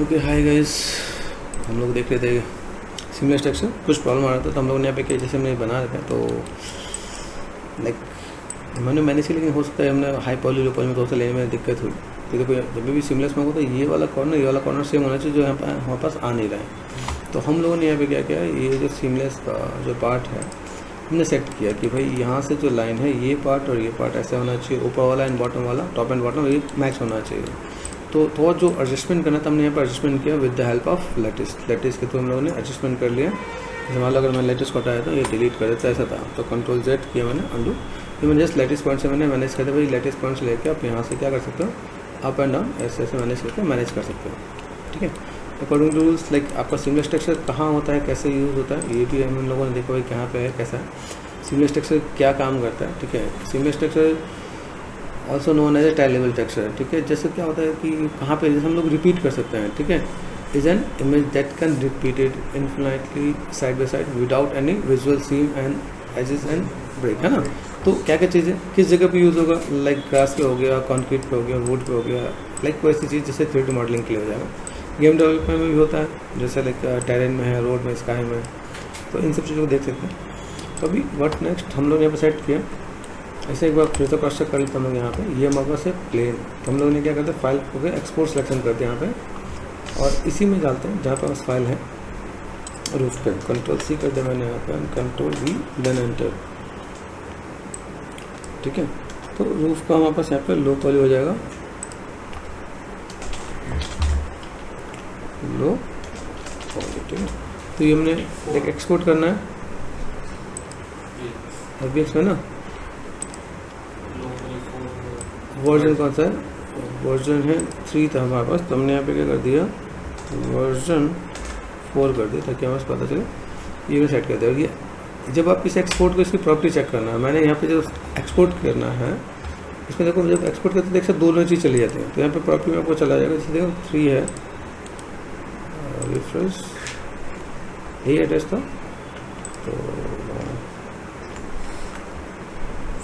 Okay hi guys, हम लोग देख रहे थे सिमुलर स्ट्रक्चर। कुछ प्रॉब्लम आ रहा था तो हम लोगों ने यहाँ पे किया, जैसे हमने बना रखा है तो लाइक मैंने से, लेकिन हो सकता है हमने हाई पॉली लो पॉली में थोड़ा सा लेने में दिक्कत हुई। तो देखो जब भी सिमुलस में होगा तो ये वाला कॉर्नर सेम होना चाहिए, जो यहाँ पर हमारे पास आ नहीं रहा है। तो हम लोगों ने यहाँ पे क्या किया, ये जो सिमुलस का जो पार्ट है हमने सेट किया कि भाई यहाँ से जो लाइन है ये पार्ट और ये पार्ट ऐसा होना चाहिए, ऊपर वाला एंड बॉटम वाला, टॉप एंड बॉटम ये मैच होना चाहिए। तो थोड़ा जो एडजस्टमेंट करना था हमने यहाँ पर एडजस्टमेंट किया with the help of lattice के थ्रू हम लोगों ने एडजस्टमेंट कर लिया। जैसे मान लो अगर मैं लेटिस को हटाया तो ये डिलीट कर देता, ऐसा था तो कंट्रोल Z किया मैंने अंडू। फिर मैंने जस्ट लेटिस पॉइंट से मैंने मैनेज करते भाई लेटिस पॉइंट से लेकर आप यहाँ से क्या कर सकते हो, अप एंड डाउन ऐसे ऐसे मैनेज करके मैनेज कर सकते हो। ठीक है, अकॉर्डिंग टू रूल्स लाइक आपका सिमुलर स्ट्रक्चर कहाँ होता है, कैसे यूज़ होता है, ये भी हम लोगों ने देखा भाई कहाँ पे है, कैसा है सिमुलर स्ट्रक्चर, क्या काम करता है। ठीक है, similar structure also known as a tile level structure. ठीक है, जैसे क्या होता है कि कहाँ पे जैसे हम लोग रिपीट कर सकते हैं। ठीक है, is an image that can repeated infinitely side by side without any visual seam and edges and break, है ना। तो क्या क्या चीज़ें किस जगह पे यूज़ होगा, लाइक ग्रास पे हो गया, कंक्रीट पे हो गया, वुड पे हो गया, लाइक कोई ऐसी चीज़ जैसे 3D मॉडलिंग के लिए हो जाएगा। गेम डेवलपमेंट में भी होता है, जैसे लाइक टेरेन में है, रोड में, स्काई में, तो इन सब चीज़ों को देख सकते हैं। तो अभी व्हाट नेक्स्ट हम लोग यहाँ पे सेट किया, ऐसे एक बार फिर से क्रॉस चेक कर लेते हम लोग यहाँ पे। ये हमारे पास है प्लेन, तो हम लोगों ने क्या करते हैं फाइल को एक्सपोर्ट सिलेक्शन करते हैं यहाँ पे और इसी में डालते हैं जहाँ पर उस फाइल है रूफ पे। कंट्रोल C कर दिया मैंने यहाँ पे, कंट्रोल V देन एंटर। ठीक है, तो रूफ का हमारे पास यहाँ पे लो पॉली हो जाएगा, लो पॉली। ठीक है, तो ये हमने एक एक्सपोर्ट करना है FBX में ना। वर्जन कौन सा है, वर्जन है 3 था हमारे पास, तो हमने यहाँ पे क्या कर दिया वर्जन 4 कर दिया ताकि हमें पता चले। ये भी सेट कर दिया। और ये जब आप इस एक्सपोर्ट को इसकी प्रॉपर्टी चेक करना है, मैंने यहाँ पे जो एक्सपोर्ट करना है इसमें देखो जब एक्सपोर्ट करते देख सकते दोनों चीज़ चली जाती हैं। तो यहाँ पे प्रॉपर्टी में आपको चला जाएगा, जैसे देखो 3 है रिफ्रेश, यही एड्रेस था, तो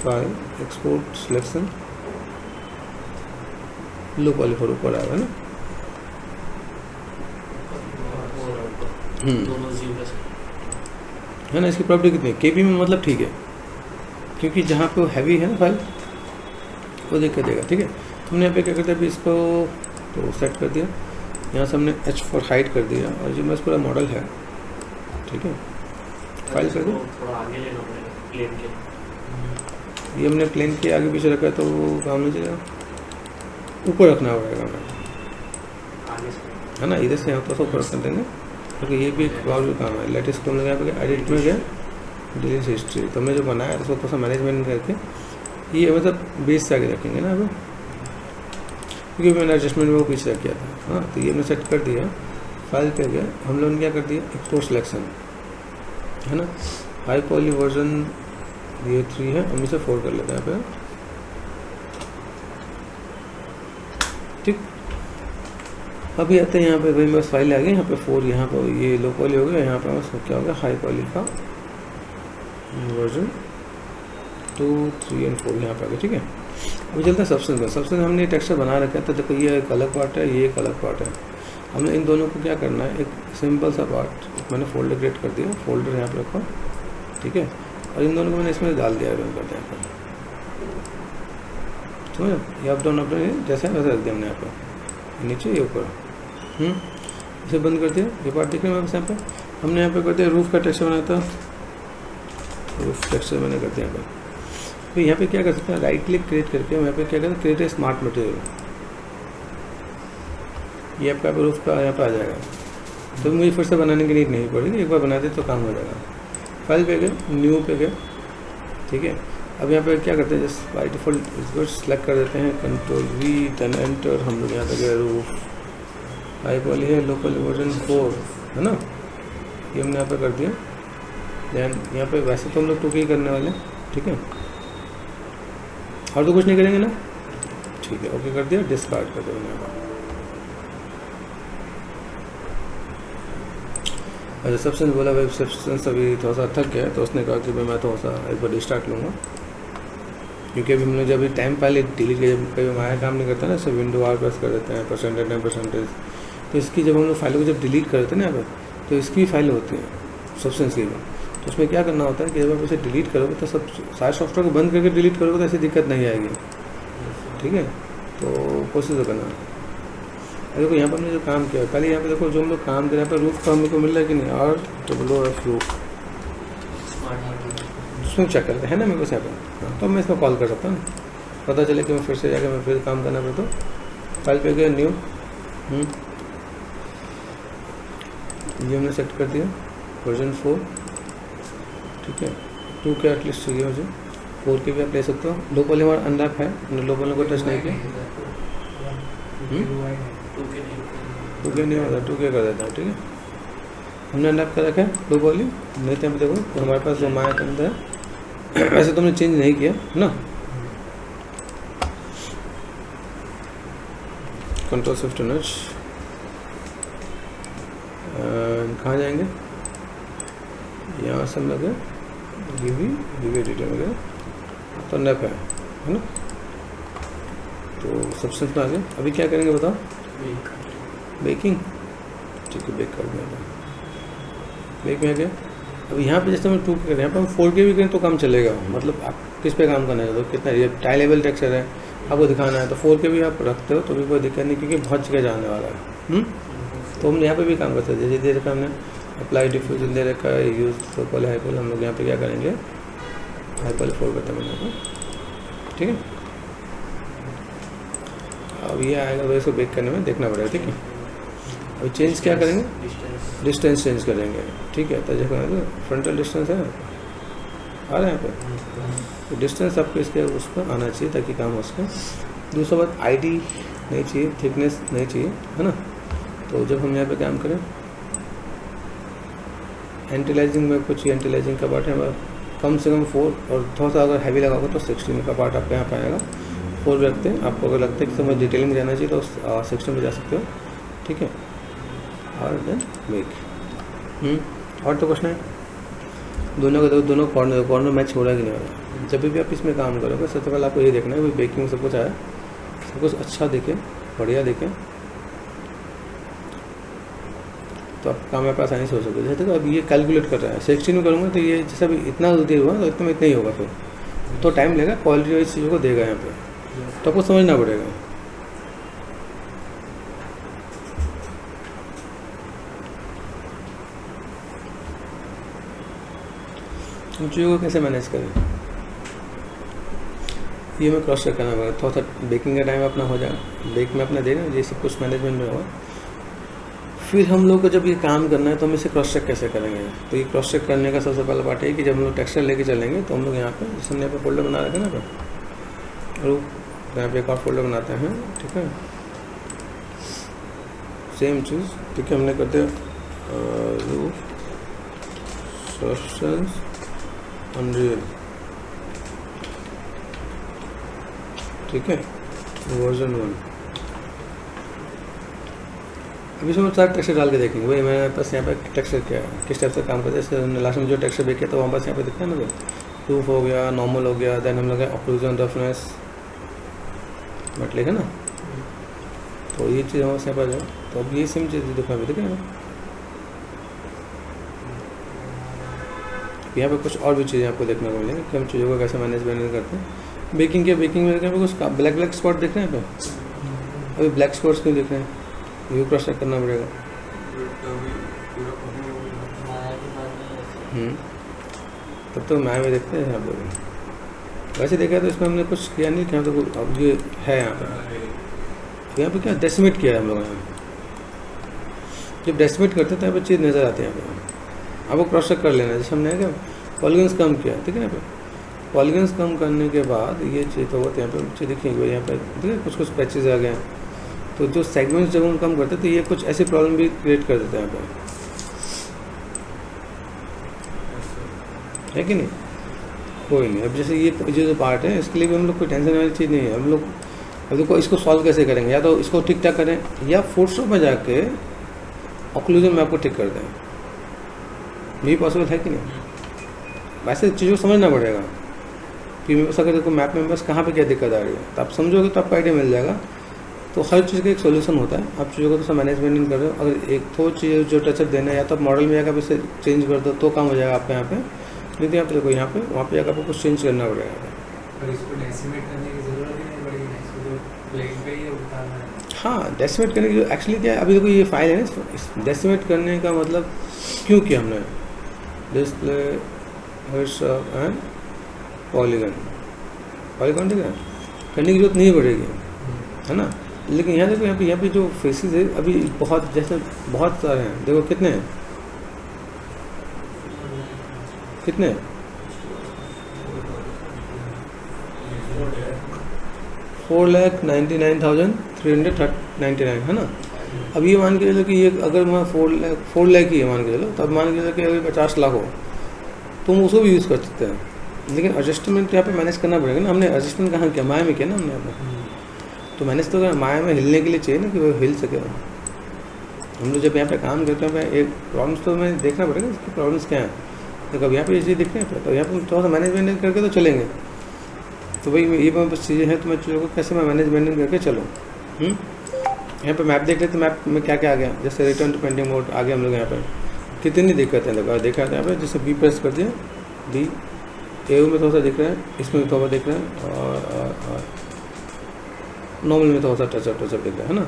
file export selection low poly for ऊपर आएगा ना। है ना, इसकी प्रॉपर्टी कितनी है KB में, मतलब ठीक है, क्योंकि जहाँ पे वो हैवी है ना फाइल वो देख के देगा। ठीक है, तो हमने यहाँ पे क्या करते हैं अभी इसको तो सेट कर दिया, यहाँ से हमने H फॉर हाइट कर दिया और जो मेरा पूरा मॉडल है। ठीक है, फाइल कर दिया, ये हमने प्लेन के आगे पीछे रखा है तो काम नहीं चलेगा, ऊपर रखना पड़ेगा हमें, है ना। इधर से यहाँ पर ऊपर रख देंगे क्योंकि ये भी एक और भी काम है। लेटेस्ट को हम लोग यहाँ पे एडिट में गया डिलीट हिस्ट्री, तो हमने जो बनाया तो थोड़ा सा मैनेजमेंट करके ये मतलब बेस से आगे रखेंगे ना अभी, क्योंकि मैंने एडजस्टमेंट में वो पीछे रख किया था। हाँ, तो ये हमने सेट कर दिया, फाइल पे गया, हम लोगों ने क्या कर दिया एक्सपोर्ट सिलेक्शन, है ना। हाई पॉली वर्जन ये 3 है, हम इसे 4 कर लेते हैं यहाँ पे। ठीक, अभी आते हैं यहाँ पे भाई बस फाइल आ गई, यहाँ पे 4, यहाँ पे ये लो पॉली हो गया, यहाँ पे बस क्या हो गया हाई पॉली का वर्जन 2, 3 एंड 4 यहाँ पे आ गया। ठीक है, अभी चलते हैं सब्सटेंस में। सब्सटेंस हमने टेक्सचर बना रखा है, तो देखो ये एक अलग पार्ट है, ये एक अलग पार्ट है। हमने इन दोनों को क्या करना है, एक सिंपल सा पार्ट मैंने फोल्डर क्रिएट कर दिया, फोल्डर यहाँ पे रखा। ठीक है, और इन दोनों को मैंने इसमें डाल दिया रन करते हैं यहाँ पर, समझो ये अप डाउन जैसे वैसे रख दिया हमने यहाँ पर, नीचे ये ऊपर। इसे बंद कर दिया, ये पार्ट दिख रहा है मेरे यहाँ पे। हमने यहाँ पे कर दिया रूफ का टेक्सचर बनाया था, रूफ टेक्सचर मैंने कर दिया यहाँ पे। तो यहाँ पे क्या कर सकते हैं, राइट क्लिक क्रिएट करके यहाँ पे क्या करते हैं क्रिएट ए स्मार्ट मटेरियल, ये आपका रूफ का यहाँ पे आ जाएगा। तो मुझे फिर से बनाने की नीड नहीं पड़ेगी, एक बार बना दे तो काम हो जाएगा। फाइल पे गए, न्यू पे गए। ठीक है, अब यहाँ पे क्या करते हैं जस्ट बाई डिफॉल्ट इसको सेलेक्ट कर देते हैं, कंट्रोल V देन एंटर। हम लोग यहाँ पे गए रूफ, हाई पॉली है, लो पॉली वर्जन 4 है ना, ये हमने यहाँ पे कर दिया। दैन यहाँ पे वैसे तो हम लोग 2 ही करने वाले हैं। ठीक है, और तो कुछ नहीं करेंगे ना। ठीक है, ओके कर दिया, डिस्कार्ड कर दिया यहाँ पर। अच्छा, सब्सटेंस बोला भाई, सब्सटेंस अभी थोड़ा सा थक गया, तो उसने कहा कि भाई मैं थोड़ा सा एक बार रिस्टार्ट लूँगा, क्योंकि अभी हमने जब टाइम पहले डिलीट किया, जब कभी हमारा काम नहीं करता ना, सब विंडो R प्रेस कर देते हैं, %, 10%, तो इसकी जब हम लोग फाइलों को जब डिलीट करते हैं ना यहाँ पे, तो इसकी भी फाइल होती है सब्सटेंस की भी। तो उसमें क्या करना होता है कि जब आप इसे डिलीट करोगे तो सब सारे सॉफ्टवेयर को बंद करके डिलीट करोगे तो ऐसी दिक्कत नहीं आएगी, ठीक है। तो कोशिश तो करना। देखो यहाँ पर हमने जो काम किया, पहले यहाँ पे देखो जो हम लोग काम कर रहे हैं, यहाँ पर रूफ का हमको मिल रहा है कि नहीं, ROOF रूफ, उसमें चेक करते हैं ना मेरे को यहाँ पर। तो मैं इसमें कॉल कर सकता हूँ, पता चले कि मैं फिर से जाकर मैं फिर काम करना पड़े। तो फाइल पे गया न्यू, ये हमने सेट कर दिया वर्जन 4, ठीक है। 2 के एटलीस्ट चाहिए मुझे, 4 के भी आप ले सकते हो। लो पहले हमारा अनलैप है, हमने लो पहले को टच नहीं किया, 2 के नहीं होता, 2 के कर देता है, ठीक है। हमने अनलैप कर रखा है लो पहले, नहीं तो देखो तो हमारे पास जो माया के अंदर है वैसे तो हमने चेंज नहीं किया ना। कंट्रोल शिफ्ट नच, कहाँ जाएंगे, यहाँ से हम लगे वीवी एडिटर में गए तो नेप है ना। तो सब्सटेंस में आ गए। अभी क्या करेंगे बताओ, बेकिंग, ठीक है, बेक कर दिया, बेक में आ गया। अब यहाँ पे जैसे हम 2 के करें, यहाँ पर हम 4 के भी करें तो काम चलेगा। मतलब आप किस पे काम करना है, तो कितना ये टाई लेवल टेक्सचर है आपको दिखाना है, तो 4 के भी आप रखते हो तो भी कोई दिक्कत नहीं, क्योंकि बहुत जगह जाने वाला है। तो हम यहाँ पे भी काम करते हैं। जैसे दे रखा हमने अप्लाई डिफ्यूजन दे रखा है, यूज फोकल हाइपल, हम लोग यहाँ पे क्या करेंगे, हाइपल 4 करते हैं मैंने को, ठीक है। अब ये आएगा तो इसको बेक करने में देखना पड़ेगा, ठीक है। अब चेंज क्या करेंगे, डिस्टेंस चेंज करेंगे, ठीक है। तो जैसे फ्रंटल डिस्टेंस है आ रहा है यहाँ पे, तो डिस्टेंस आपको इसके उस पर आना चाहिए ताकि काम हो सके। दूसरा बात ID नहीं चाहिए, थिकनेस नहीं चाहिए, है ना। तो जब हम यहाँ पे काम करें, एंटीलाइजिंग में कुछ एंटीलाइजिंग का पार्ट है हमारा कम से कम 4, और थोड़ा सा अगर हैवी लगाओगे तो 16 का पार्ट आपको यहाँ पर आएगा। 4 रखते हैं, आपको अगर लगता है कि समझ डिटेलिंग में जाना चाहिए तो 16 में जा सकते हो, ठीक है। और देन मेक। और तो कुछ नहीं, दोनों का दोनों कॉर्नर मैच हो रहा है कि नहीं हो रहा है। जब भी आप इसमें काम करोगे सबसे पहले आपको ये देखना है कि बेकिंग सब कुछ आया, सब कुछ अच्छा दिखे, बढ़िया दिखे, तो आप काम मेरे पास आसानी से हो सकते। जैसे अब ये कैलकुलेट कर रहा है 16 में करूँगा तो ये जैसा भी इतना देर हुआ तो इतना में इतना ही होगा, फिर तो टाइम लेगा, क्वालिटी वाइज चीज़ों को देगा यहाँ पे, तो आपको समझना पड़ेगा। उन चीज़ों को कैसे मैनेज करें, ये मैं क्रॉस चेक करना पड़ेगा। थोड़ा सा बेकिंग का टाइम अपना हो जाए, बेक में अपना देना, ये सब कुछ मैनेजमेंट में होगा। फिर हम लोग को जब ये काम करना है तो हम इसे क्रॉस चेक कैसे करेंगे। तो ये क्रॉस चेक करने का सबसे पहला पार्ट है कि जब हम लोग टेक्सचर लेके चलेंगे तो हम लोग यहाँ पे जैसे हमने यहाँ पे फोल्डर बना रखा है ना, और यहाँ पे एक और फोल्डर बनाते हैं, ठीक है, सेम चीज़, ठीक है। हमने करते हैं सब्सटेंस अनरियल, ठीक है, वर्जन 1। अभी इसमें सारे टेक्सचर डाल के देखेंगे भाई मेरे पास यहाँ पे टेक्सचर क्या है, किस टाइप से काम करते हैं। जैसे लास्ट में जो टेक्सचर देखे तो वहाँ पास यहाँ पे दिखता है ना, प्रूफ हो गया, नॉर्मल हो गया, देन हम लोग ऑक्लूजन, रफनेस, बट लिखा ना, तो ये चीज़ हमारे यहाँ पर है। तो अब ये सेम चीज़ दिखा भी, ठीक है ना। यहाँ पे कुछ और भी चीज़ें आपको देखने को मिलेंगी कि हम चीज़ों को कैसे मैनेज करते हैं। बेकिंग में कुछ ब्लैक स्पॉट दिख रहे हैं यहाँ पे, अभी ब्लैक स्पॉट्स क्यों दिख रहे हैं, ये क्रॉस चेक करना पड़ेगा। तब तो मैं भी देखते हैं आप लोग। वैसे देखा तो इसमें हमने कुछ किया नहीं, क्या तो अब ये है यहाँ पे क्या डेसिमेट किया है हम लोगों ने। जब डेसिमेट करते हैं तो यहाँ पे चीज़ नज़र आती है, यहाँ पे आपको क्रॉस चेक कर लेना। जैसे हमने क्या पॉलीगन्स कम किया, ठीक है, यहाँ पे पॉलीगन्स कम करने के बाद ये चीज़ तो यहाँ पे चीज़ दिखेंगे, यहाँ पे ठीक है, कुछ पैचेज आ गए। तो जो सेगमेंट्स जब हम कम करते हैं तो ये कुछ ऐसी प्रॉब्लम भी क्रिएट कर देते हैं यहाँ पे, है कि नहीं। कोई नहीं, अब जैसे ये जो पार्ट है इसके लिए भी हम लोग कोई टेंशन वाली चीज़ नहीं है। हम लोग अब देखो इसको सॉल्व कैसे करेंगे, या तो इसको ठीक ठाक करें या फोटोशॉप में जाके ऑक्लूजन में आपको ठीक कर दें, ये पॉसिबल है कि नहीं। वैसे चीज़ों को समझना पड़ेगा कि मेरे पास अगर देखो मैप में बस कहाँ पे क्या दिक्कत आ रही है, तो आप समझोगे तो आपको आइडिया मिल जाएगा तो हर चीज़ का एक सोल्यूशन होता है। आप चीज़ों को तो सब मैनेजमेंट कर रहे हो, अगर एक तो चीज़ जो टचअप देना है या तो आप मॉडल में जाकर इसे चेंज कर दो तो काम हो जाएगा आपका यहाँ पे, लेकिन यहाँ पे देखो यहाँ पे वहाँ पे जाकर आपको कुछ चेंज करना पड़ेगा। पर इसको डेसिमेट करने की ज़रूरत ही नहीं पड़ेगी ना, इसको जो प्लेन पे ही उतारना है। हाँ, डेसिमेट करने की जो एक्चुअली क्या है, अभी देखो ये फाइल है ना, डेसिमेट करने का मतलब क्यों किया हमने, डिस्प्ले हेड्स एंड पॉलीगन ठीक है, करने की जरूरत नहीं पड़ेगी, है ना। लेकिन यहाँ देखो यहाँ पे जो फेसेस है अभी बहुत जैसे बहुत सारे हैं, देखो कितने हैं, कितने 4,99,399 है ना। अब ये मान के चलो कि ये अगर मैं 4 लाख ही है मान के चलो, तब मान के चलो कि अगर 50 लाख हो तो हम उसको भी यूज़ कर सकते हैं, लेकिन एडजस्टमेंट यहाँ पे मैनेज करना पड़ेगा ना। हमने एडजस्टमेंट कहाँ किया, माया में किया ना हमने यहाँ पे, तो मैनेज तो माया में हिलने के लिए चाहिए ना कि वो हिल सके। हम लोग जब यहाँ पे काम करते हैं एक प्रॉब्लम्स तो हमें देखना पड़ेगा इसकी प्रॉब्लम्स क्या हैं, तो कब यहाँ पे ये चीज़ दिख रही है तो यहाँ पे थोड़ा सा मैनेजमेंट करके तो चलेंगे। तो भाई ये बस चीज़ें हैं, तो मैं चीज़ों को कैसे मैं मैनेजमेंट करके चलूँ। यहाँ पे मैप देख लेते, मैप में क्या क्या आ गया, जैसे रिटर्न टू पेंडिंग मोड आ गया हम लोग यहाँ पे, कितनी दिक्कत है देखा था यहाँ पे, जैसे बी प्रेस कर दिया, बी एयू में थोड़ा सा दिख रहा है, इसमें भी थोड़ा दिख रहा है, और नॉर्मल में थोड़ा सा टचअप दिख रहा है ना।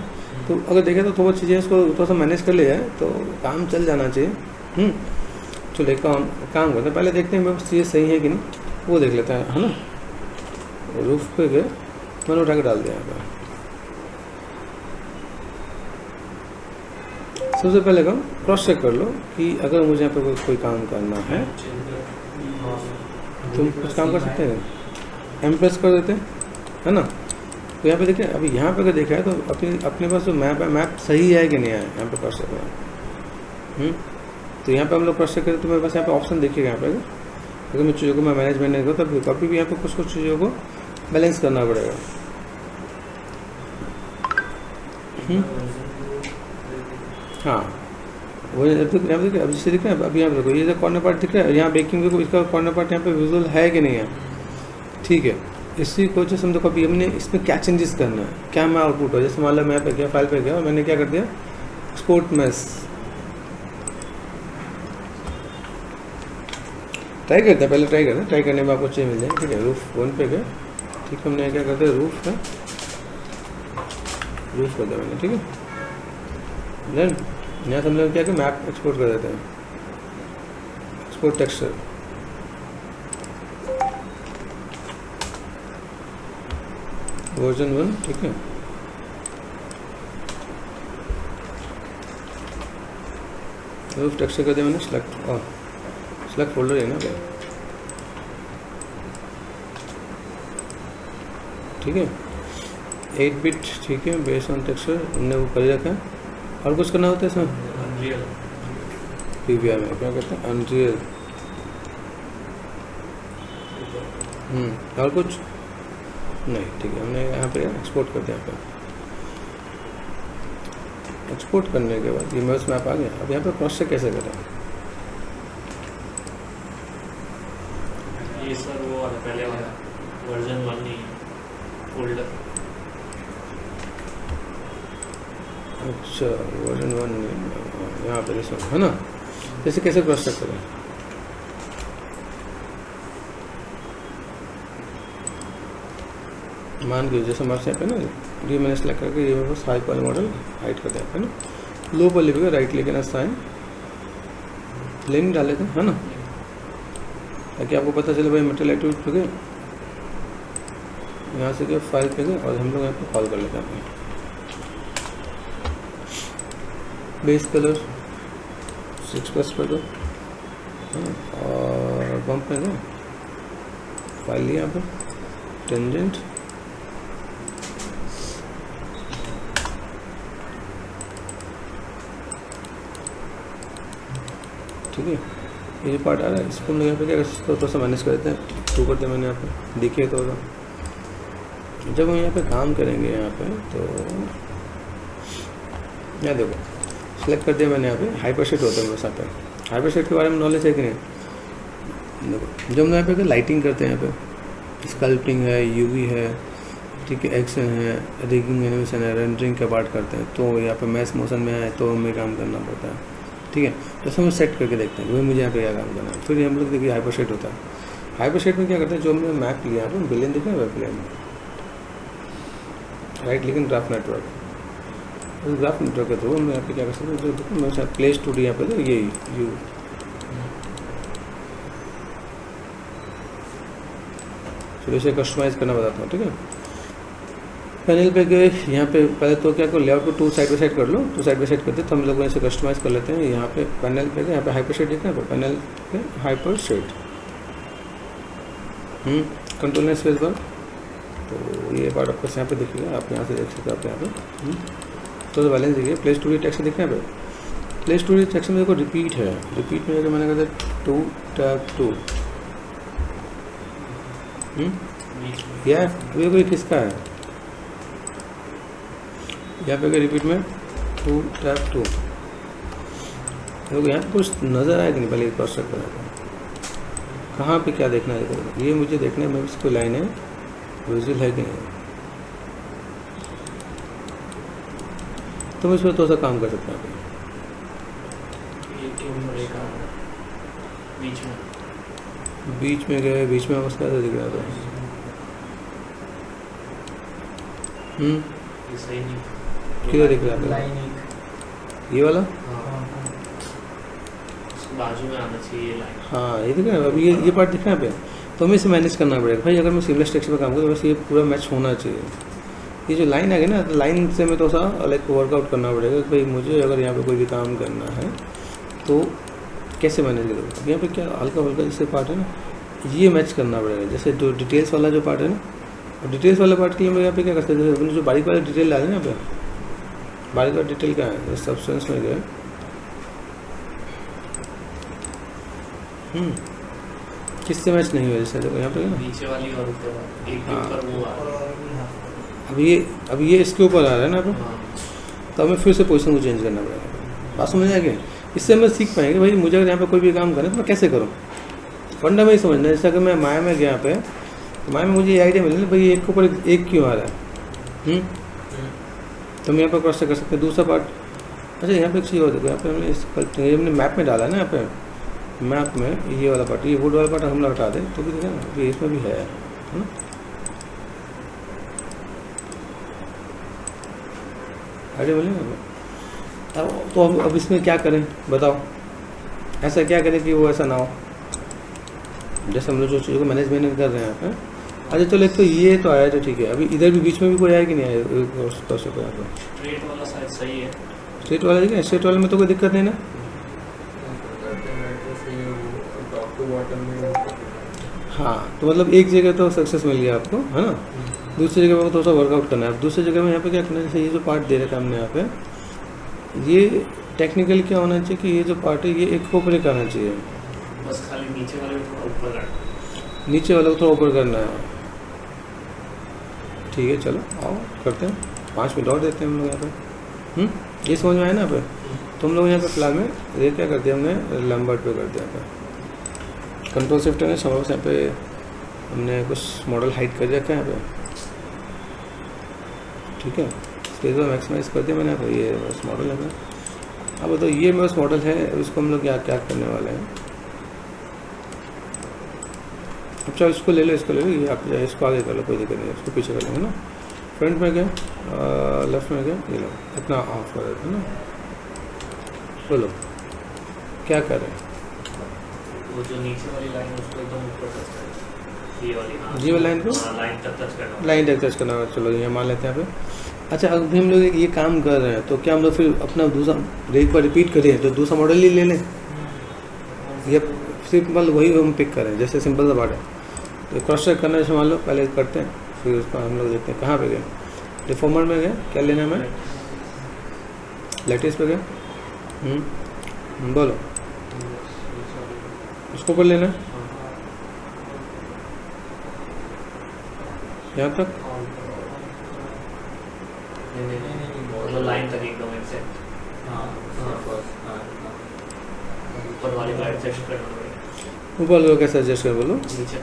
तो अगर देखें तो थोड़ा चीज़ें इसको थोड़ा सा मैनेज कर लिया है तो काम चल जाना चाहिए। चलो एक काम करते हैं, पहले देखते हैं बस चीज़ें सही है कि नहीं, वो देख लेते हैं, है ना। रूफ पे गए, मैंने उठा के डाल दिया यहाँ पर। सबसे पहले काम क्रॉस चेक कर लो कि अगर मुझे यहाँ पे कोई काम करना है, तुम कुछ काम कर सकते हैं, एम प्रेस कर देते हैं, है ना। तो यहाँ पे देखिए, अभी यहाँ पे अगर देखा है तो अपने पास जो मैप है, मैप सही है कि नहीं है, यहाँ पे क्रॉस चेक करें। तो यहाँ पे हम लोग क्रॉस चेक करें तो मेरे पास यहाँ पे ऑप्शन देखिएगा, यहाँ पे अगर मैं चीज़ों को मैं मैनेजमेंट नहीं करता तो कभी भी यहाँ पे कुछ चीज़ों को बैलेंस करना पड़ेगा। हाँ, वो यहाँ पे देखिए, अब जैसे दिख रहा है, अभी यहाँ पे देखो ये जो कॉर्नर पार्ट दिख रहा है, यहाँ बेकिंग देखो, इसका कॉर्नर पार्ट यहाँ पे विजुअल है कि नहीं है, ठीक है। इसी को जैसे हम देखो अभी हमने इसमें क्या चेंजेस करना है, क्या मैं आउटपुट हो, जैसे मान लो मैं पे गया, फाइल पे गया और मैंने क्या कर दिया, एक्सपोर्ट मैस, ट्राई करते हैं, पहले ट्राई करने में आपको चेंज मिल जाएगा, ठीक है। रूफ 1 पे गए, ठीक है, हमने क्या करते हैं, रूफ कर दिया मैंने, ठीक है। देन यहाँ से हम लोग क्या कि मैप एक्सपोर्ट कर देते हैं, एक्सपोर्ट टेक्सचर, वर्जन 1, ठीक है। रूफ टेक्सचर कर दिया मैंने, सेलेक्ट फोल्डर है ना, ठीक है। 8 बिट, ठीक है, बेस्ड ऑन टेक्सचर हमने वो कर रखा है। और कुछ करना होता है इसमें, अनरियल पीवीआर में क्या कहते हैं, अनरियल, और कुछ नहीं, ठीक है। हमने यहाँ पे एक्सपोर्ट कर दिया, यहाँ पे एक्सपोर्ट करने के बाद ये इमेज मैप आ गया। अब यहाँ पे क्रॉस चेक कैसे करें, ये सर वो वाला पहले वाला वर्जन 1 नहीं फोल्डर, अच्छा वर्जन 1 यहाँ पे इसमें है ना, जैसे कैसे क्रॉस चेक करें, मान के जैसे हमारे यहाँ पे ना ये मैंने सेलेक्ट करके ये मेरे पास हाई क्वालिटी मॉडल हाइड कर दिया है ना, लो पर लिखेगा, राइट लेकिन साइन प्लेन डाल लेते हैं, है ना, ताकि आपको पता चले भाई मटेरियल एट्रीब्यूट पे गए, यहाँ से गए फाइल पे गए और हम लोग यहाँ पे कॉल कर लेते हैं। बेस कलर 6+ पे दो, और बम्प में गए, फाइल लिया यहाँ पे, टेंजेंट, ठीक है। ये जो पार्ट आ रहा है इसको हम लोग यहाँ पे क्या थोड़ा सा मैनेज कर देते हैं, शुरू करते हैं। मैंने यहाँ पे देखिए तो जब हम यहाँ पे काम करेंगे यहाँ पे तो यहाँ देखो सेलेक्ट कर दिया मैंने, यहाँ पे हाइपरसेट होता है बस। यहाँ पे हाइपरसेट के बारे में नॉलेज है कि नहीं, देखो जब हम यहाँ पे लाइटिंग करते हैं, यहाँ पे स्कल्पटिंग है, यूवी है, ठीक है, एक्शन है, रिगिंग एनिमेशन है, रेंडरिंग का पार्ट करते हैं, तो यहाँ पे मैथ मोशन में है तो हमें काम करना पड़ता है। ठीक है, तो हम सेट करके देखते हैं कि भाई मुझे यहाँ पे क्या काम करना है। फिर हम लोग देखिए हाइपर सेट होता है। हाइपर सेट में क्या करते हैं, जो हमने मैप लिया है तो बिलियन दिख रहा है वेब प्लेन में, राइट, लेकिन ग्राफ नेटवर्क, उस ग्राफ नेटवर्क के थ्रू हम यहाँ पे क्या कर सकते हैं, जो देखो मैं प्ले स्टूडियो यहाँ पे तो ये यू चलो इसे कस्टमाइज करना बताता हूँ। ठीक है, पैनल पे गए, यहाँ पे पहले तो क्या करो, लेआउट को 2 साइड बाई साइड कर लो, 2 साइड बाई साइड करते तो हम लोग इसे कस्टमाइज कर लेते हैं। यहाँ पे पैनल पे गए, यहाँ पे हाइपर शेड दिखना है, पैनल पे हाइपर शेड, कंट्रोल ने स्पेस बार, तो ये पार्ट आपको यहाँ पे दिखेगा, आप यहाँ से देख सकते हो। आप यहाँ पे तो बैलेंस देखिए, प्ले स्टूडियो टेक्स्ट दिख रहा है यहाँ पे, प्ले स्टूडियो टेक्स्ट में देखो रिपीट है, रिपीट में मैंने कहा था 2 टैब 2 यार, अभी कोई किसका है यहाँ पे, रिपीट में 2 टैब 2, देखो यहाँ पे कुछ नज़र आया कि नहीं, पहले क्रॉस चेक करा कहाँ पे क्या देखना है, ये मुझे देखने में इसको लाइन है, विजुअल है कि नहीं, तो मैं इसमें थोड़ा सा काम कर सकता हूँ। बीच में गए, बीच में उसका दिख रहा था, किधर दिख रहा था, ये वाला, बाजू में आना चाहिए लाइन। हाँ ये दिख रहा है, अभी ये पार्ट दिख रहा है पे, तो हमें इसे मैनेज करना पड़ेगा भाई। अगर मैं सीमलेस टेक्स्ट पे काम करूँ तो बस ये पूरा मैच होना चाहिए। ये जो लाइन आ गई ना, तो लाइन से मैं तो सा लाइक वर्कआउट करना पड़ेगा कि भाई मुझे अगर यहाँ पे कोई भी काम करना है तो कैसे मैनेज करूँ। यहाँ पे क्या हल्का हल्का जैसे पार्ट है ना, ये मैच करना पड़ेगा। जैसे जो डिटेल्स वाला जो पार्ट है ना, और डिटेल्स वाले पार्ट के लिए मैं यहाँ पे क्या करते हैं, अपने जो बारीक वाला डिटेल डाले ना, यहाँ पे बारीक वाला डिटेल क्या है, सब्सटेंस में गए, किससे मैच नहीं हुआ, जैसे देखो यहाँ पे ना नीचे वाली और ऊपर वाली, एक ऊपर वो आ रहा है। अब ये इसके ऊपर आ रहा है ना, अब हाँ। तो हमें फिर से पोजीशन को चेंज करना पड़ेगा। बात समझ आ गई, इससे हम सीख पाएंगे भाई मुझे अगर यहाँ पे कोई भी काम करें तो मैं कैसे करूँ। फंडा में ही समझना, जैसे अगर मैं माया में गया यहाँ पे, तो माया में मुझे ये आइडिया मिले भाई एक के ऊपर एक क्यों आ रहा है, तो हम यहाँ पर क्रॉस कर सकते हैं। दूसरा पार्ट, अच्छा यहाँ पे एक चीज़ और देखो, यहाँ पे हमने ये हमने मैप में डाला ना, यहाँ पे मैप में ये वाला पार्ट, ये वुड वाला पार्ट हम लोग हटा दें तो भी देखा ना, ये इसमें भी है ना, आइडिया मिले ना। तो अब इसमें क्या करें बताओ, ऐसा क्या करें कि वो ऐसा ना हो, जैसे हम लोग जो चीज़ों को मैनेजमेंट कर रहे हैं यहाँ पे। अच्छा चलो, एक तो ये तो आया, तो ठीक है। अभी इधर भी बीच में भी कोई आया कि नहीं आया, स्ट्रेट वाला शायद सही है, स्ट्रेट वाला ठीक है, स्ट्रेट वाले में तो कोई दिक्कत नहीं ना। हाँ, तो मतलब एक जगह तो सक्सेस मिल गया आपको, है ना। दूसरी जगह पर थोड़ा सा वर्कआउट करना है। दूसरी जगह में यहाँ पे क्या करना है, जैसे ये जो पार्ट दे रखा है हमने यहाँ पे, ये टेक्निकली क्या होना चाहिए कि ये जो पार्ट है ये एक ऊपर आना चाहिए, बस खाली नीचे वाले को थोड़ा ऊपर करना, नीचे वाला को थोड़ा ऊपर करना है। ठीक है, चलो आओ करते हैं, 5 मिनट और देते हैं हम लोग यहाँ पे। ये समझ में आया ना पे, तो हम लोग यहाँ पे फिलहाल में ये क्या करते हैं, हमने लैम्बर्ट पे कर दिया यहाँ पे, कंट्रोल शिफ्ट ने समझ यहाँ पे हमने कुछ मॉडल हाइड कर रखा है यहाँ पे। ठीक है, स्पेस बार मैक्सिमाइज कर दिया मैंने यहाँ पे, ये बस मॉडल है। अब तो ये बस मॉडल है, इसको हम लोग क्या क्या करने वाले हैं। अच्छा इसको ले लो, इसको ले लो, ये आप इसको आगे कर लो, कोई दिक्कत नहीं है, इसको पीछे कर लेंगे ना। फ्रंट में गया, लेफ्ट में गया, ये लो इतना ऑफ कर देते हैं ना। बोलो क्या कर रहे हैं, वो जो नीचे वाली लाइन है उसको एकदम ऊपर टच करना, ये वाली, हाँ जी वाली लाइन को लाइन तक टच करना, लाइन तक टच करना। चलो ये मान लेते हैं यहाँ पे। अच्छा अभी हम लोग ये काम कर रहे हैं, तो क्या हम लोग फिर अपना दूसरा एक बार रिपीट करें तो दूसरा मॉडल ही ले लें, या सिंपल वही हम पिक करें, जैसे सिंपल सा बात है। तो क्रॉस चेक करना जैसे मान लो पहले करते हैं, फिर उसको हम लोग देखते हैं कहाँ पे गए। रिफॉर्मर में गए, क्या लेना है हमें, लेटेस्ट पे गए, बोलो उसको ऊपर लेना है यहाँ तक, मतलब लाइन तक एकदम एग्जैक्ट, ऊपर वाली को एडजस्ट करना पड़ेगा। ऊपर लोग कैसे एडजस्ट कर बोलो, नीचे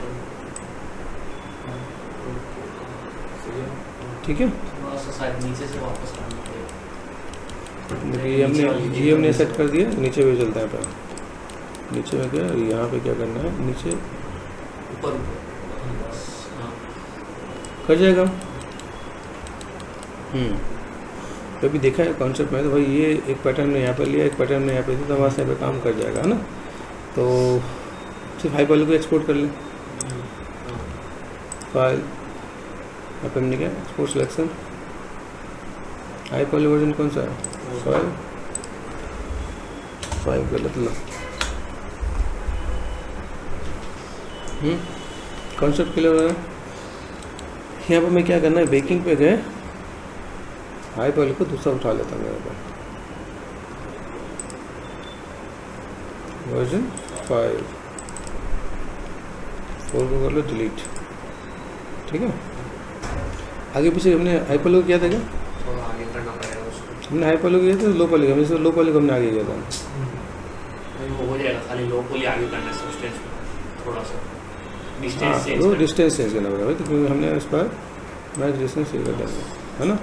ठीक है। थोड़ा सा शायद नीचे से वापस करना पड़ेगा। देखिए ये हमने सेट कर दिया, नीचे भी चलता है पर नीचे में क्या यहाँ पे क्या करना है, नीचे ऊपर बस हाँ। कर जाएगा। कभी देखा है कॉन्सेप्ट में, तो भाई ये एक पैटर्न ने यहाँ पर लिया, एक पैटर्न ने यहाँ पे दिया, तो वहाँ से यहाँ पे काम कर जाएगा, है ना। तो सिर्फ हाई पॉली को एक्सपोर्ट कर लें, फाइल यहाँ पे हमने क्या export selection, high poly version कौन सा है, फाइव गलत लो। कॉन्सेप्ट क्लियर हो रहा है। यहाँ पर मैं क्या करना है, बेकिंग पे गए, हाई पॉली को दूसरा उठा लेता हूँ मेरे पास, वर्जन 5 4 को कर लो डिलीट, ठीक है। आगे पीछे हमने हाई पॉली को किया था क्या, थोड़ा आगे करना पड़ेगा उसको। हमने हाई पॉली को किया था, लो पॉली का, लो पॉली को हमने आगे किया था। नहीं वो हो जाएगा, खाली लो पोली आगे करना है सब्सटेंस में थोड़ा सा डिस्टेंस चेंज वो डिस्टेंस चेंज करना पड़ेगा, तो क्योंकि हमने उस पर मैच डिस्टेंस चेंज कर देंगे, है ना।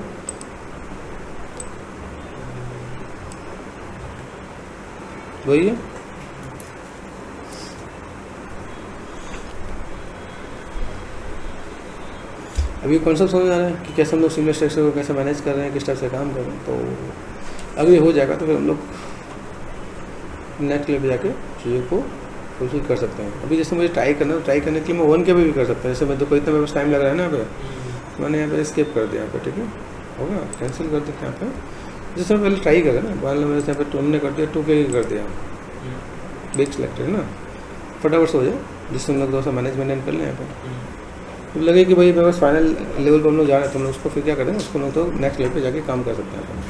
वही है। अभी कॉन्सेप्ट समझ आ रहा है कि कैसे हम लोग सिमुलेशन स्ट्रक्चर को कैसे मैनेज कर रहे हैं, किस टाइप से काम कर रहे हैं। तो अगर ये हो जाएगा तो फिर हम लोग नेक्स्ट लेवल जाके चीज़ों को फुलफिल कर सकते हैं। अभी जैसे मुझे ट्राई करना है, ट्राई करने के लिए मैं 1K पे भी कर सकता हूँ। जैसे मैं तो कोई इतना मेरे पास टाइम लग रहा है ना, यहाँ पे मैंने यहाँ पे स्किप कर दिया यहाँ पे, ठीक है, होगा कैंसिल कर देते हैं यहाँ पे। जैसे मैं पहले ट्राई करें ना, मान लो मेरे यहाँ पे हमने कर दिया 2K कर दिया, बेक सिलेक्टेड है ना, फटाफट से हो जाए, जिससे हम लोग थोड़ा सा मैनेजमेंट कर लें यहाँ पे। जब लगे कि भाई मेरे पास फाइनल लेवल पर हम लोग जा रहे हैं, तो हम लोग उसको फिर क्या करें, उसको लोग तो नेक्स्ट लेवल पे जाके काम कर सकते हैं अपन।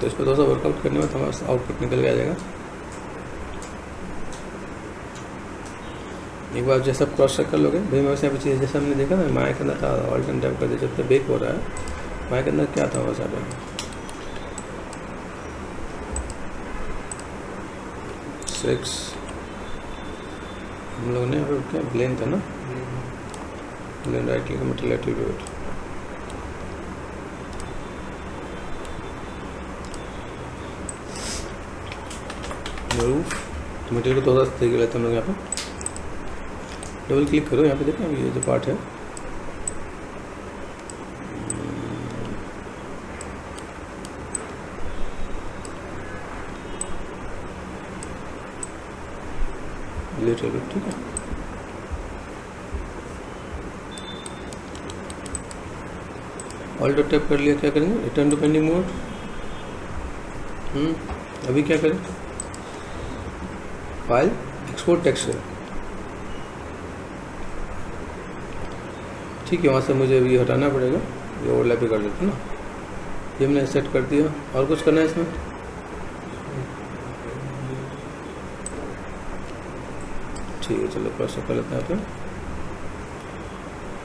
तो इस पर थोड़ा सा वर्कआउट करने में थोड़ा आउटपुट निकल के आ जाएगा। एक बार जैसा क्रॉस चेक कर लोगे, भाई मेरे यहाँ पे चीज़ जैसे हमने देखा ना, माया के अंदर था ऑल्टरनेट टाइप कर दिया, जब तक बेक हो रहा है माया के अंदर क्या था बस यहाँ पे 6 हम लोग ने यहाँ पे क्या ब्लेंड था ना, blend right click material attribute, material को थोड़ा सा सही कर लेते हैं हम लोग। यहाँ पे डबल क्लिक करो, यहाँ पे देखो अभी ये जो पार्ट है ठीक है। ऑल्ट टैप कर लिया, क्या करेंगे, रिटर्न टू पेंडिंग मोड। अभी क्या करें, फाइल एक्सपोर्ट टेक्सचर, ठीक है। वहाँ से मुझे अभी हटाना पड़ेगा, ये ओवरलैप भी कर देते हैं ना, ये हमने सेट कर दिया। और कुछ करना है इसमें, ठीक है, चलो क्रॉस कर लेते हैं। यहाँ पे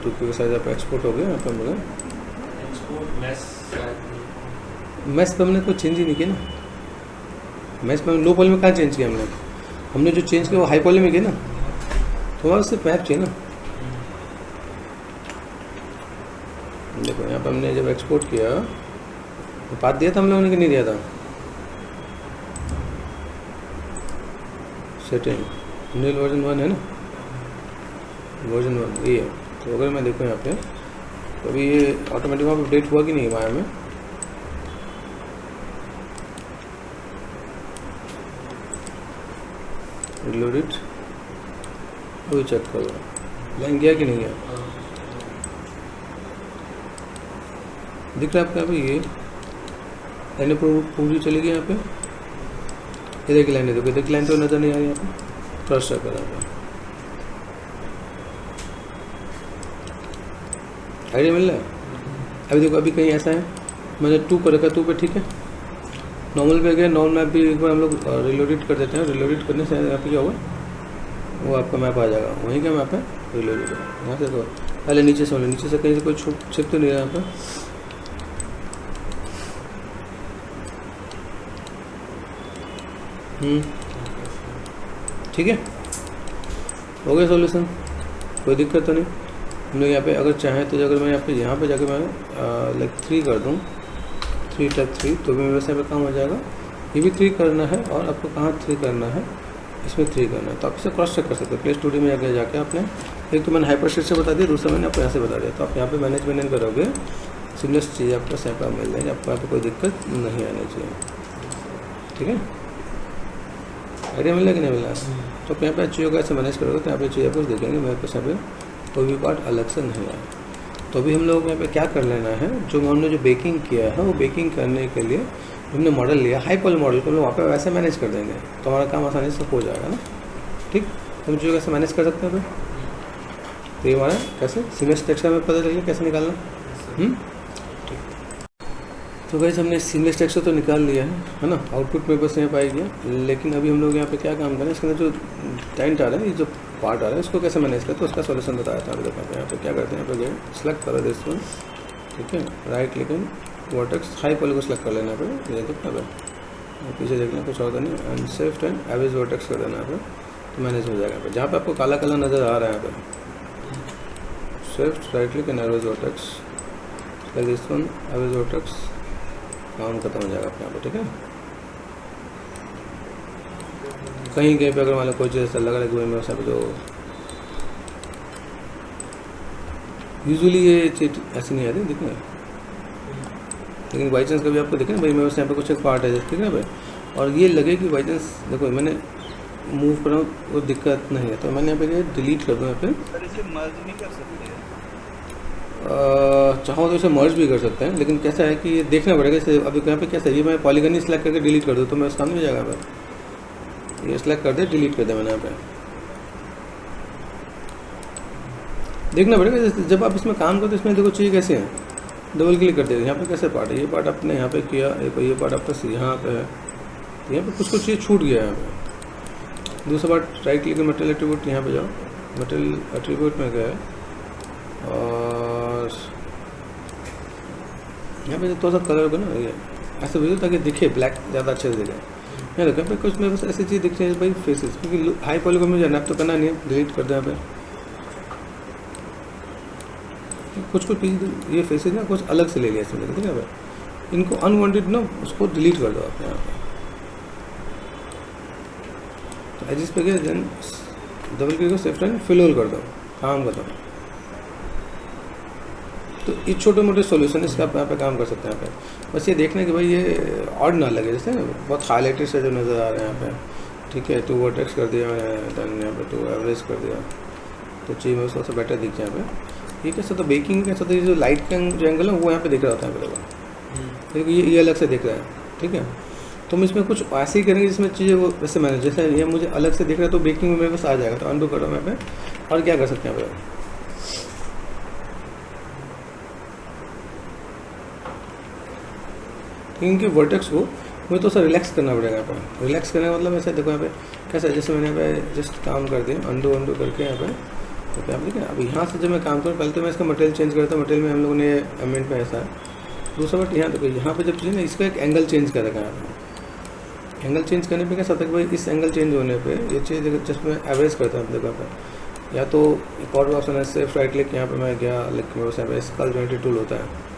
2K का साइज आप एक्सपोर्ट हो गया। यहाँ पे हम लोग एक्सपोर्ट मैस पे हमने कोई चेंज ही नहीं किया ना, मैस पे लो पॉली में कहाँ चेंज किया हमने जो चेंज किया वो हाई पॉली में किया ना, तो हमारा सिर्फ मैप चाहिए ना। देखो यहाँ पे हमने जब एक्सपोर्ट किया तो पाथ दिया था हम लोगों ने कि नहीं दिया था, सेटिंग न्यू वर्जन 1 है ना, वर्जन 1 ये है। तो अगर मैं देखूँ यहाँ पे तो अभी ये ऑटोमेटिक वहाँ पर अपडेट हुआ कि नहीं माया में, रिलोड इट, वो चेक करो लाइन गया कि नहीं गया, दिख रहा है आपको यहाँ पे, ये लाइनें पूरी चली गई यहाँ पे। इधर की लाइन है, देखो इधर की लाइन तो नज़र नहीं आ रही यहाँ पे, क्रॉस चेक करा पे आइडिया मिल रहा है। अभी देखो अभी कहीं ऐसा है मैंने 2 कर रखा, 2 पे ठीक है, नॉर्मल पे गए, नॉर्मल मैप भी एक बार हम लोग रिलोडेट कर देते हैं। रिलोडेट करने से यहाँ पे क्या होगा, वो आपका मैप आ जाएगा, वहीं का मैप है रिलोडेट। यहाँ से तो पहले नीचे से नीचे से कहीं से कोई छिप तो नहीं रहा यहाँ पर, ठीक है, हो गया सॉल्यूशन, कोई दिक्कत तो नहीं। हम लोग यहाँ पे अगर चाहें तो अगर मैं यहाँ पे जाकर मैं लाइक 3 कर दूँ, 3 टाइप 3, तो भी मेरे वैसे यहाँ पे काम हो जाएगा। ये भी 3 करना है और आपको कहाँ 3 करना है, इसमें 3 करना है, तो आप इसे क्रॉस चेक कर सकते हो। प्ले स्टूडियो में जाके आपने एक तो मैंने हाइपरस्टेट से बता दिया, दूसरा मैंने आपको यहाँ से बता दिया, तो आप यहाँ पे मैनेज करोगे, सीमलेस चीज़ आपको यहाँ पर मिल जाएगी, आपको यहाँ पे कोई दिक्कत नहीं आनी चाहिए। ठीक है, आइडिया मिला कि नहीं मिला? तो यहाँ पे चीज़ों को ऐसे मैनेज करोगे तो यहाँ पे चीज़ें कुछ देखेंगे मेरे पास यहाँ पे कोई भी पार्ट अलग से नहीं आया। तो अभी हम लोग यहाँ पे क्या कर लेना है, जो हमने जो बेकिंग किया है वो बेकिंग करने के लिए हमने मॉडल लिया, हाई पॉली मॉडल को हम लोग वहाँ पे वैसे मैनेज कर देंगे, तो हमारा काम आसानी से हो जाएगा ना। ठीक, हम चीज़ों कैसे मैनेज कर सकते हैं भाई, तो ये हमारा कैसे सीमलेस टेक्सचर में पता चलिए कैसे निकालना। तो गाइस हमने सीमलेस टेक्सचर तो निकाल लिया है ना, आउटपुट में बस यहाँ पाई गया। लेकिन अभी हम लोग यहाँ पे क्या काम करें, इसके अंदर जो टेंट आ रहा है, ये जो पार्ट आ रहा है, इसको कैसे मैनेज करते हैं, तो उसका सॉल्यूशन बताया था। यहाँ पे क्या करते हैं, यहाँ पे गए सेलेक्ट करो दिस वन, ठीक है, राइट क्लिक इन वर्टेक्स, हाई पॉली को सेलेक्ट कर लेना यहाँ पे, ये देखो यहाँ पे पीछे देखना, कुछ और नहीं, अनसेफ्ट एंड एवरेज वर्टेक्स कर देना यहाँ पे, तो मैनेज हो जाएगा। यहाँ पे जहाँ पे आपको काला काला नज़र आ रहा है, यहाँ पे shift right click and average vertex, like this one, average vertex, काम खत्म हो जाएगा आपके यहाँ पे। ठीक है, कहीं पे अगर मान लो कोई चीज़ ऐसा लग रहा है कि भाई मेरे साथ जो यूजुअली ये चीज़ ऐसी नहीं आती दिखना, लेकिन बाई चांस कभी आपको दिखे ना भाई मेरे यहाँ पे कुछ एक पार्ट है, ठीक है भाई, और ये लगे कि बाई चांस देखो मैंने मूव कर रहा हूँ, वो दिक्कत नहीं है, तो मैंने यहाँ पे डिलीट कर दूँ। यहाँ पे मर्ज नहीं कर सकते, चाहो तो इसे मर्ज भी कर सकते हैं, लेकिन कैसा है कि ये देखना पड़ेगा। इसे अभी यहाँ पे कैसा है, ये मैं पॉलीगन ही सिलेक्ट करके डिलीट कर दूँ तो मैं उस काम नहीं हो जाएगा। मैं ये सिलेक्ट कर दे, डिलीट कर दे मैंने यहाँ पे, देखना पड़ेगा। जब आप इसमें काम करते हो इसमें देखो चीज़ कैसे है, डबल क्लिक करते हैं, यहाँ पे कैसे पार्ट है, ये पार्ट आपने यहाँ पे किया, ये पार्ट आपका यहाँ पे है, यहाँ पे कुछ चीज़ छूट गया है यहाँ पे। दूसरा part right click material attribute, यहाँ पे जाओ, मटेरियल एट्रीब्यूट में गए और यहाँ पे थोड़ा सा कलर को ना ये ऐसे भेजो ताकि दिखे ब्लैक ज़्यादा अच्छे से दिखे। यहाँ देखो यहाँ पे कुछ मेरे पास ऐसी चीज़ दिख रही है भाई, फेसेस, क्योंकि हाई पॉली को मुझे नैप तो करना नहीं है, डिलीट कर दो। यहाँ पे कुछ ये फेसेस ना कुछ अलग से ले लिया इसमें, ठीक है भाई, इनको अनवांटेड ना उसको डिलीट कर दो आप यहाँ पे। तो एजिस पे गए, देन डबल क्लिक को सेफ्ट एंड फिल ऑल कर दो, काम कर दो। तो ये छोटे मोटे सॉल्यूशन इसका आप यहाँ पे काम कर सकते हैं। यहाँ पे बस ये देखना है कि भाई ये ऑड ना लगे, जैसे बहुत हाईलाइटेड से जो नज़र आ रहे हैं यहाँ पे, ठीक है। 2 वर्टेक्स कर दिया मैंने, देन यहाँ पे 2 एवरेज कर दिया, तो चीज़ में उसको बेटर दिख जाए। यहाँ पे ये कैसा, तो बेकिंग कैसा, तो ये जो लाइट का जो एंगल है वो यहाँ पे दिख रहा होता है मेरे को, क्योंकि ये अलग से दिख रहा है, ठीक है। तो हम इसमें कुछ ऐसे ही करेंगे जिसमें चीज़ें वो वैसे मैंने, जैसे ये मुझे अलग से दिख रहा है तो बेकिंग में मेरे पास आ जाएगा। तो अनडू करो यहाँ पे, और क्या कर सकते हैं यहाँ पे, इनके वर्टेक्स को मुझे तो सर रिलैक्स करना पड़ेगा। यहाँ पे रिलैक्स करने का मतलब ऐसा देखो यहाँ पे कैसा है, जैसे मैंने यहाँ पे जस्ट काम कर दिया अंडू करके यहाँ पे, तो आप देखिए अब यहाँ से जब मैं काम करूँ, पहले तो मैं इसका मटेरियल चेंज करता हूँ। मटेरियल में हम लोगों ने एमेंट में ऐसा है, दूसरा बट यहाँ देखो यहाँ पे जब चीज़ ना इसका एक एंगल चेंज कर रखा है। यहाँ पे एंगल चेंज करने पे कैसा था कि भाई इस एंगल चेंज होने पे ये चीज़ जस्ट मैं एवरेज करता हूँ। देखो यहाँ पे या तो एक और ऑप्शन है सेफ राइट क्लिक, यहाँ पे मैं गया लेकिन मेरे यहाँ पे स्कल 22 टूल होता है,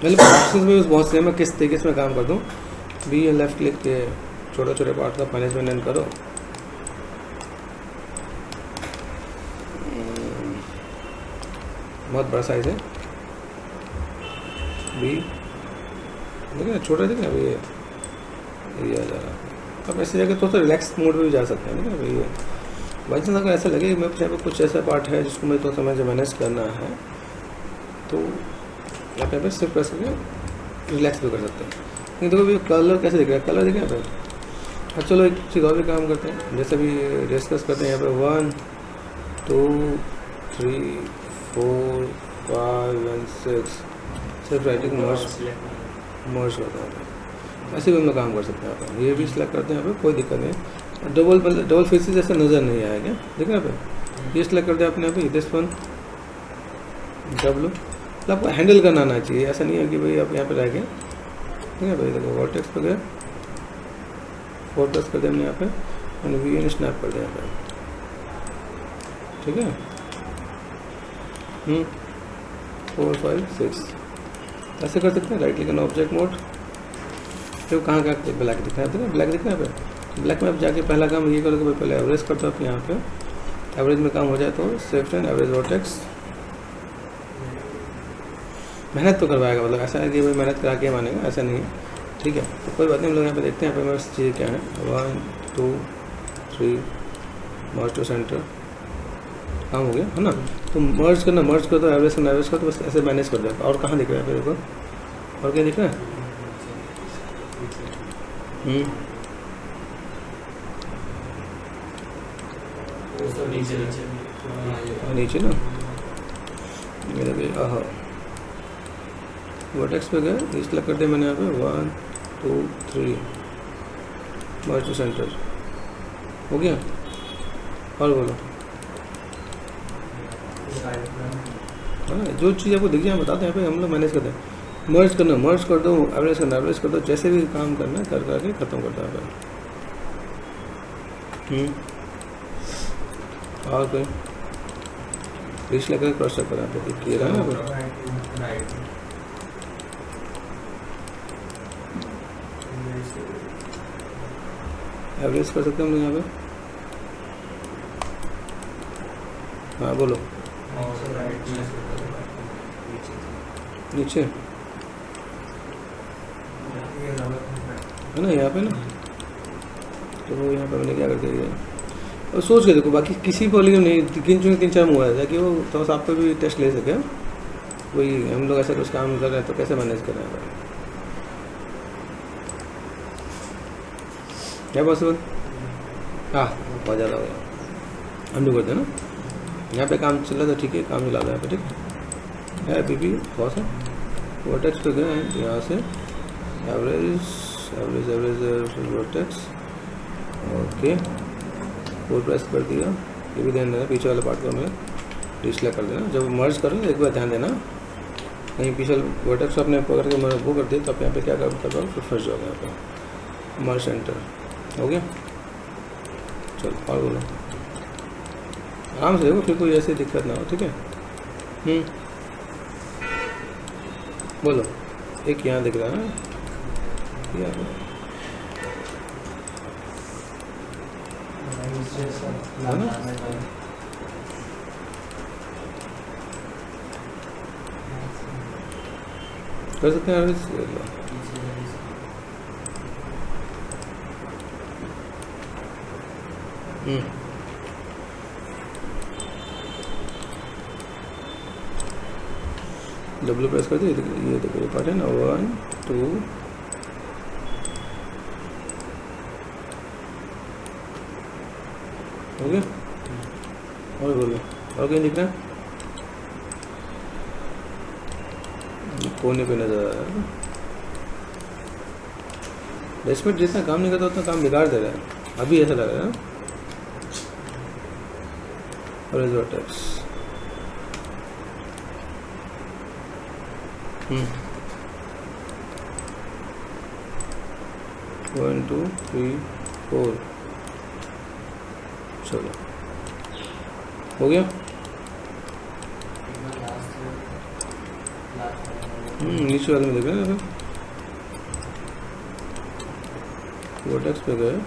मतलब ऑप्शन में बहुत से मैं किस तरीके से मैं काम कर दूँ। भी ये लेफ्ट क्लिक के छोटे छोटे पार्ट का मैनेजमेंट करो, बहुत बड़ा साइज है भी, देखिए छोटा देखिए अभी ये आ जा रहा है। अब ऐसी जगह तो रिलैक्स मोड में भी जा सकते हैं, ठीक है भाई। ये बाई चांस अगर ऐसा लगे मेरे यहाँ पे कुछ ऐसा पार्ट है जिसको मैं तो समझ मैनेज करना है, तो आप यहाँ पे सिर्फ प्रेस करके रिलैक्स भी कर सकते हैं। लेकिन देखो भी कलर कैसे दिख रहा है, कलर दिखे यहाँ पे। अच्छा चलो एक चीज़ और भी काम करते हैं, जैसे भी डिस्कस करते हैं यहाँ पे 1 2 3 4 5 एंड 6 सिर्फ राइटिंग मर्ज होता है। ऐसे भी हम लोग काम कर सकते हैं। यहाँ पे ये भी सिलेक्ट करते हैं, यहाँ पे कोई दिक्कत नहीं। डबल फेसेस जैसे नज़र नहीं आएगा, देखिए यहाँ पे ये सिलेक्ट करते हैं अपने यहाँ पे दिस वन डब्लू, तो आपको हैंडल करना आना चाहिए। ऐसा नहीं है कि भाई आप यहाँ पे रह गए, ठीक है भाई। देखो वर्टेक्स पे गए, फोकस कर दिया हमने यहाँ पे, मैंने VN स्नैप कर दिया था, ठीक है। 4 5 6 ऐसे कर सकते हैं। राइट क्लिक करना, ऑब्जेक्ट मोड, तो कहाँ क्या ब्लैक दिखा है, ब्लैक दिख रहा है पे। ब्लैक में अब जाके पहला काम ये करोगे भाई, पहले एवरेज करते हो आप यहाँ पे। एवरेज में काम हो जाए तो सेफ्ट एंड एवरेज वर्टेक्स। मेहनत तो करवाएगा, मतलब ऐसा है कि भाई मेहनत करा के मानेगा, ऐसा नहीं है, ठीक है। तो कोई बात नहीं, हम लोग यहाँ पे देखते हैं यहाँ पे मेरे चीज़ें क्या है। 1 2 3 मर्ज टू सेंटर, काम हो गया है ना। तो मर्ज करना, मर्ज कर दो, एवरेज करना, एवरेज कर दो, बस ऐसे मैनेज कर दो। और कहाँ दिख रहा है फिर देखो, और क्या दिख रहा है? नीचे नीचे ना, मेरे भी वर्टेक्स पे गए, इसलिए कर दिया मैंने यहाँ पे 1 2 3 मर्ज टू सेंटर, हो गया। और बोलो, हाँ जो चीज़ आपको दिख जाए बताते हैं, यहाँ पे हम लोग मैनेज करते हैं। मर्ज करना, मर्ज कर दो, एवरेज करना, एवरेज कर दो, जैसे भी काम करना है कर करके ख़त्म करता है। और कोई रिच लगा क्रॉस चेक करा पे किया रहा है ना। एवरेज कर सकते हैं हम लोग यहाँ पे। हाँ बोलो, नीचे है ना, यहाँ पे ना। तो वो यहाँ पे मैंने क्या कर दिया, और सोच के देखो, बाकी किसी को लेकिन नहीं, गिन चुन 3 4 हुआ है कि वो तो आप पे भी टेस्ट ले सके। वही हम लोग ऐसा कुछ काम कर रहे हैं तो कैसे मैनेज कर रहे हैं भाई, क्या पॉसिबल? हाँ बहुत ज़्यादा हो गया, अंडू करते ना। यहाँ पे काम चल रहा था, ठीक है, काम चला रहा है यहाँ पे, ठीक है। अभी भी बहुत है, वर्टेक्स पे गए हैं, यहाँ से average average average vertex, okay, 4 press कर दिया। ये भी ध्यान देना, पीछे वाले पार्ट को हमें डिस्प्ले कर देना। जब मर्ज करो एक बार ध्यान देना, कहीं पीछे वर्टेक्स अपने पकड़ के मैं वो कर दिया तो आप यहाँ पे क्या कर पाओ, फिर फंस जाओगे यहाँ पे। मर्ज सेंटर हो गया, चलो और बोलो, आराम से देखो, फिर कोई ऐसी दिक्कत ना हो, ठीक है। बोलो, एक यहाँ दिख रहा है यहाँ पे, है ना। कर सकते हैं डब्ल्यू प्रेस कर दिए, ये देखो ये पार्ट है ना, 1 2 हो गया। और बोलो, और कहीं दिख रहा है? कोने पे नजर आ रहा है। डेस्पेट जितना काम नहीं करता उतना काम बिगाड़ दे रहा है, अभी ऐसा लग रहा है। और वर्टेक्स 1 2 3 4 चलो हो गया। नीचे वाले में देख रहे हैं, वर्टेक्स पे गए,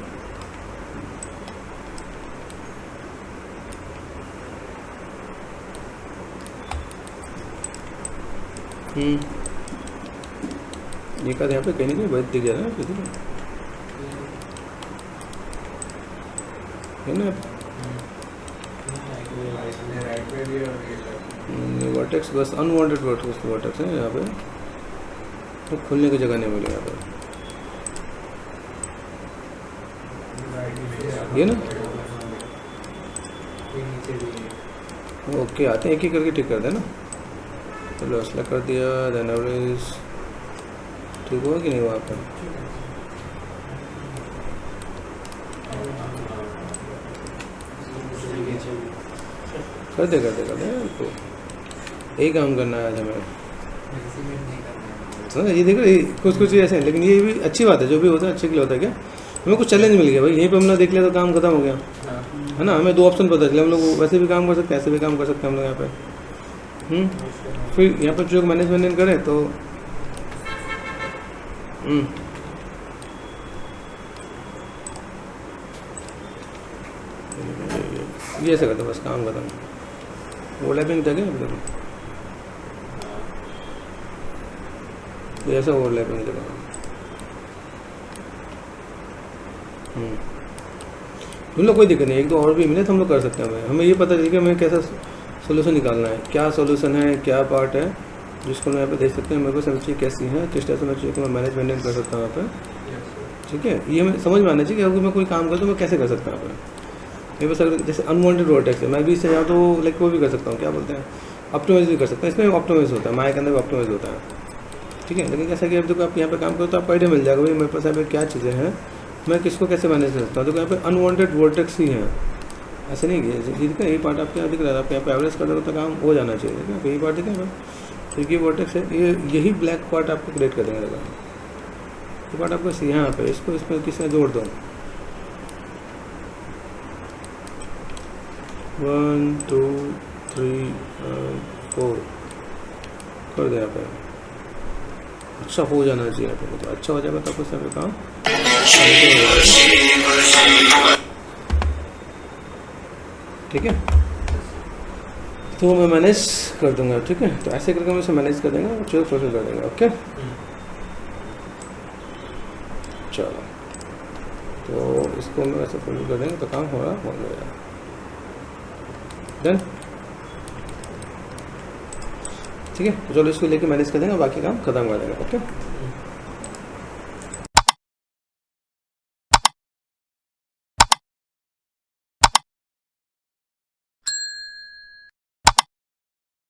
ये का यहाँ पे कहीं नहीं बहुत दिख जा रहा है ना। वर्टेक्स बस अनवांटेड वर्टेक्स है यहाँ पे, तो खुलने की जगह नहीं मिली यहाँ पे, ये ना। ओके, आते हैं एक ही करके ठीक कर देना। चलो असला कर दिया, देन एवरेज ठीक हुआ कि नहीं हुआ आपका? कर दे तो यही काम करना है आज हमें। हाँ ये देखो, कुछ ऐसे हैं, लेकिन ये भी अच्छी बात है, जो भी होता है अच्छे के लिए होता है क्या। हमें कुछ चैलेंज मिल गया भाई, यहीं पे हमने देख लिया तो काम खत्म हो गया, हाँ है ना। हमें 2 ऑप्शन पता चले, हम लोग वैसे भी काम कर सकते हैं, ऐसे भी काम कर सकते हैं हम लोग यहाँ पे। फिर यहाँ पर जो मैनेजमेंट करें तो ये ऐसे करते बस काम खत्म। ओवरलैपिंग था क्या देखो, ये ऐसा ओवरलैपिंग जगह। हम लोग कोई दिक्कत नहीं, 1-2 और भी मिले तो हम लोग कर सकते हैं। हमें ये पता चल कि हमें कैसा सोल्यूशन निकालना है, क्या सोल्यूशन है, क्या पार्ट है जिसको मैं यहाँ पे देख सकते हैं। मेरे को समझ चाहिए कैसी है, किस तरह से मैं चाहिए मैं मैनेजमेंट कर सकता हूँ यहाँ पे, ठीक है। ये मैं समझ में आना चाहिए कि अगर मैं कोई काम करता हूँ मैं कैसे कर सकता हूँ यहाँ पे। मेरे पास अगर जैसे अनवांटेड वर्टेक्स है, मैं भी इससे जाऊँ तो लाइक वो भी कर सकता हूँ, क्या बोलते हैं, ऑप्टिमाइज भी कर सकता हूँ। इसमें ऑप्टिमाइज होता है, माया के अंदर भी ऑप्टिमाइज होता है, ठीक है। लेकिन कैसा कि अब देखो आप यहाँ पे काम करो तो आपको आइडिया मिल जाएगा भाई मेरे पास यहाँ पे क्या चीज़ें हैं, मैं किसको कैसे मैनेज कर सकता हूँ। देखो यहाँ पे अनवांटेड वर्टेक्स ही हैं, ऐसे नहीं किया ठीक है। यही पार्ट आपके यहाँ दिख रहा है, आप यहाँ पे एवरेज कर दो तो काम हो जाना चाहिए, ठीक है। यही पार्ट दिख है ठीक है, वर्टेक्स है ये, यही ब्लैक पार्ट आपको क्रिएट कर देंगे। देखो ये पार्ट आपको यहाँ पे इसको इसमें किसमें जोड़ दो, 1 2 3 4 कर दे यहाँ पे। अच्छा हो जाना चाहिए यहाँ पे, तो अच्छा हो जाएगा तो आपको यहाँ पे काम ठीक है। तो मैं मैनेज कर दूंगा, ठीक है। तो ऐसे करके हम इसे मैनेज कर देंगे, चलो प्रोसेस कर देंगे, ओके। चलो तो इसको हम ऐसे प्रोसेस कर देंगे तो काम हो रहा हो जाएगा, डन, ठीक है। चलो इसको लेके मैनेज कर देंगे, बाकी काम खत्म कर देंगे, ओके।